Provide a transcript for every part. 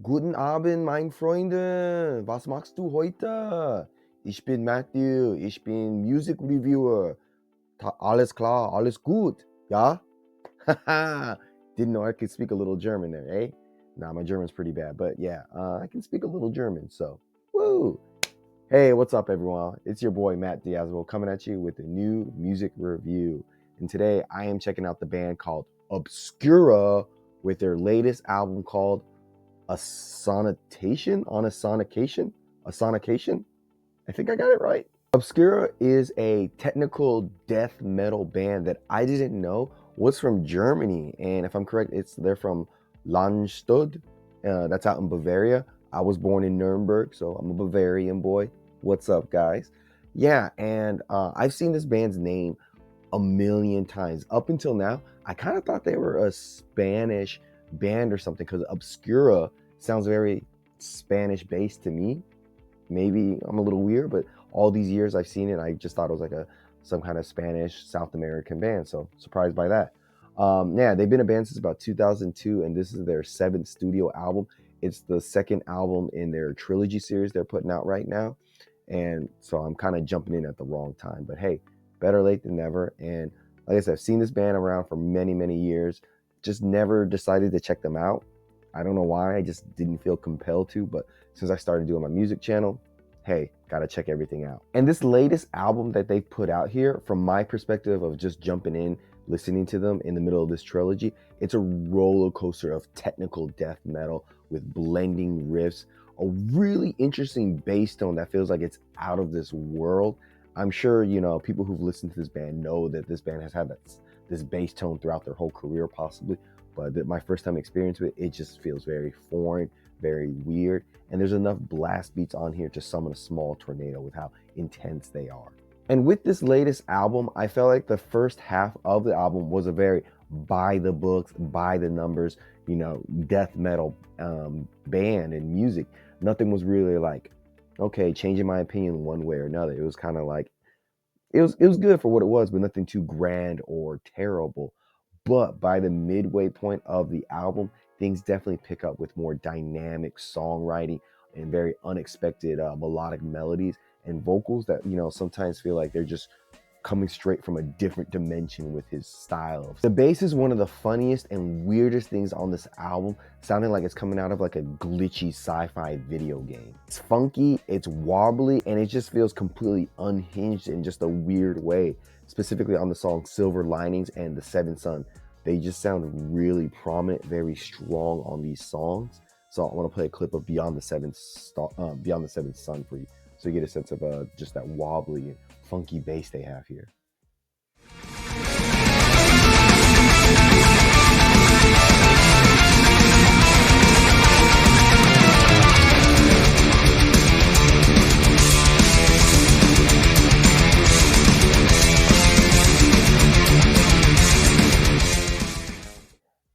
Guten Abend, mein Freunde. Was machst du heute? Ich bin Matthew. Ich bin Music Reviewer. Alles klar, alles gut. Ja? Haha. Didn't know I could speak a little German there, eh? Nah, my German's pretty bad, but yeah, I can speak a little German, so woo! Hey, what's up, everyone? It's your boy Matt Diazzo coming at you with a new music review. And today I am checking out the band called Obscura with their latest album called A Sonication? A Sonication? I think I got it right. Obscura is a technical death metal band that I didn't know was from Germany. And if I'm correct, they're from Landstuhl. That's out in Bavaria. I was born in Nuremberg, so I'm a Bavarian boy. What's up, guys? Yeah, and I've seen this band's name a million times. Up until now, I kind of thought they were a Spanish band or something because Obscura sounds very Spanish-based to me. Maybe I'm a little weird, but all these years I've seen it, I just thought it was like some kind of Spanish South American band, so surprised by that. Yeah, they've been a band since about 2002, and this is their 7th studio album. It's the 2nd album in their trilogy series they're putting out right now, and so I'm kind of jumping in at the wrong time, but hey, better late than never. And like I said, I've seen this band around for many years, just never decided to check them out. I don't know why, I just didn't feel compelled to, but since I started doing my music channel, hey, gotta check everything out. And this latest album that they put out here, from my perspective of just jumping in, listening to them in the middle of this trilogy, it's a roller coaster of technical death metal with blending riffs, a really interesting bass tone that feels like it's out of this world. I'm sure, you know, people who've listened to this band know that this band has had this bass tone throughout their whole career possibly, but my first time experience with it, it just feels very foreign, very weird, and there's enough blast beats on here to summon a small tornado with how intense they are. And with this latest album, I felt like the first half of the album was a very by the books, by the numbers, you know, death metal band and music. Nothing was really like, okay, changing my opinion one way or another. It was kind of like, it was good for what it was, but nothing too grand or terrible. But by the midway point of the album, things definitely pick up with more dynamic songwriting and very unexpected melodic melodies and vocals that, you know, sometimes feel like they're just coming straight from a different dimension with his style. The bass is one of the funniest and weirdest things on this album, sounding like it's coming out of like a glitchy sci-fi video game. It's funky, it's wobbly, and it just feels completely unhinged in just a weird way, specifically on the song Silver Linings and The Seventh Son. They just sound really prominent, very strong on these songs. So I want to play a clip of Beyond the Seventh Son for you, so you get a sense of just that wobbly and funky bass they have here.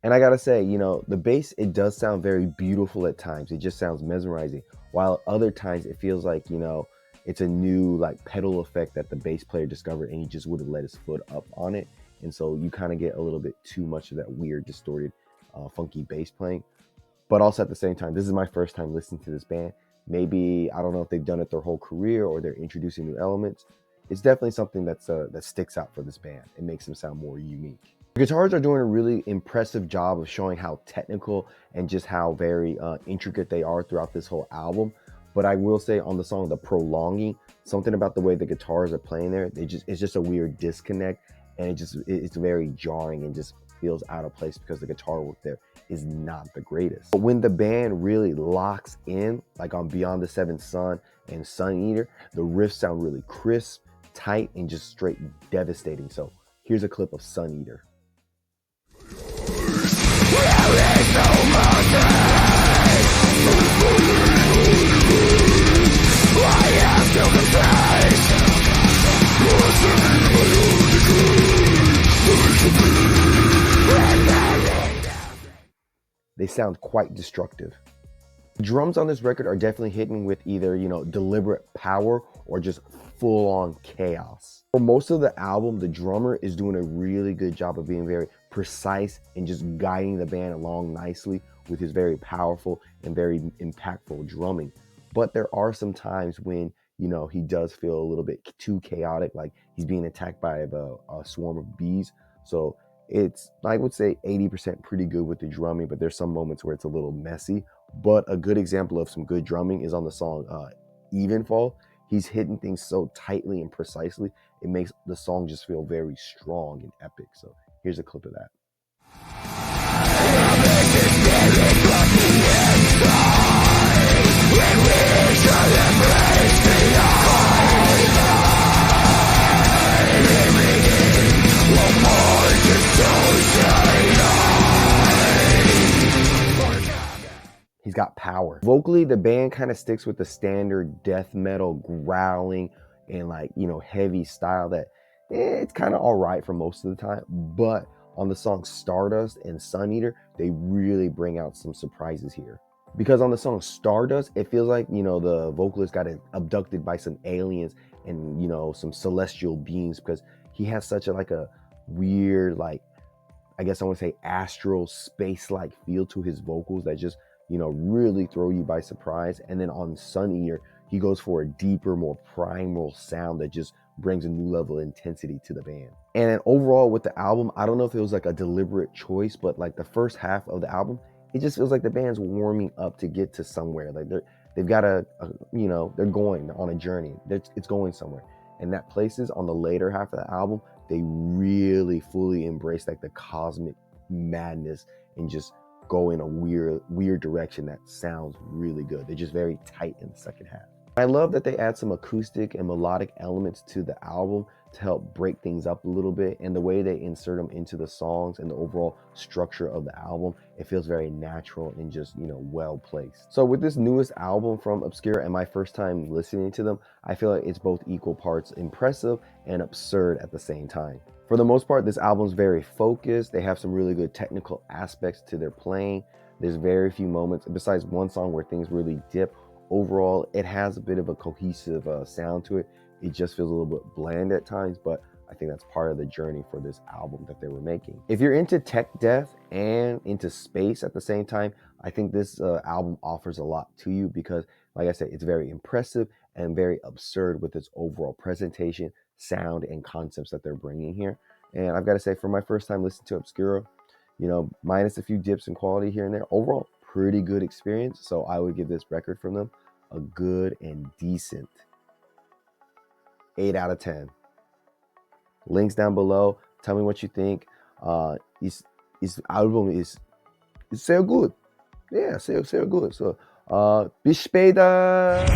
And I gotta say, you know, the bass, it does sound very beautiful at times. It just sounds mesmerizing. While other times it feels like, you know, it's a new like pedal effect that the bass player discovered and he just would have let his foot up on it. And so you kind of get a little bit too much of that weird, distorted, funky bass playing. But also at the same time, this is my first time listening to this band. Maybe, I don't know if they've done it their whole career or they're introducing new elements. It's definitely something that sticks out for this band. It makes them sound more unique. The guitars are doing a really impressive job of showing how technical and just how very intricate they are throughout this whole album. But I will say on the song The Prolonging, something about the way the guitars are playing there, it's just a weird disconnect, and it's very jarring and just feels out of place because the guitar work there is not the greatest. But when the band really locks in, like on Beyond the Seventh Son and Sun Eater, the riffs sound really crisp, tight, and just straight devastating. So here's a clip of Sun Eater. They sound quite destructive. The drums on this record are definitely hitting with either, you know, deliberate power or just full-on chaos. For most of the album, the drummer is doing a really good job of being very precise and just guiding the band along nicely with his very powerful and very impactful drumming. But there are some times when, you know, he does feel a little bit too chaotic, like he's being attacked by a swarm of bees. So it's, I would say 80% pretty good with the drumming, but there's some moments where it's a little messy. But a good example of some good drumming is on the song Evenfall. He's hitting things so tightly and precisely, it makes the song just feel very strong and epic. So here's a clip of that. He's got power. Vocally, the band kind of sticks with the standard death metal growling and, like, you know, heavy style that it's kind of all right for most of the time. But on the song Stardust and Sun Eater, they really bring out some surprises here. Because on the song Stardust, it feels like, you know, the vocalist got abducted by some aliens and, you know, some celestial beings, because he has such a, like, a weird, like, I guess I want to say astral space-like feel to his vocals that just, you know, really throw you by surprise. And then on Sun Eater, he goes for a deeper, more primal sound that just brings a new level of intensity to the band. And then overall with the album, I don't know if it was like a deliberate choice, but like the first half of the album, it just feels like the band's warming up to get to somewhere. Like they've got you know, they're going on a journey. It's going somewhere. And that places on the later half of the album, they really fully embrace like the cosmic madness and just go in a weird direction that sounds really good. They're just very tight in the second half. I love that they add some acoustic and melodic elements to the album to help break things up a little bit, and the way they insert them into the songs and the overall structure of the album, it feels very natural and just, you know, well placed. So with this newest album from Obscura and my first time listening to them, I feel like it's both equal parts impressive and absurd at the same time. For the most part, this album's very focused. They have some really good technical aspects to their playing. There's very few moments, besides one song, where things really dip. Overall, it has a bit of a cohesive sound to it. It just feels a little bit bland at times, but I think that's part of the journey for this album that they were making. If you're into tech death and into space at the same time, I think this album offers a lot to you, because, like I said, it's very impressive and very absurd with its overall presentation, sound, and concepts that they're bringing here. And I've got to say, for my first time listening to Obscura, you know, minus a few dips in quality here and there, overall, pretty good experience. So I would give this record from them a good and decent 8 out of 10. Links down below. Tell me what you think. This album is sehr good. Yeah, sehr good. So bis später.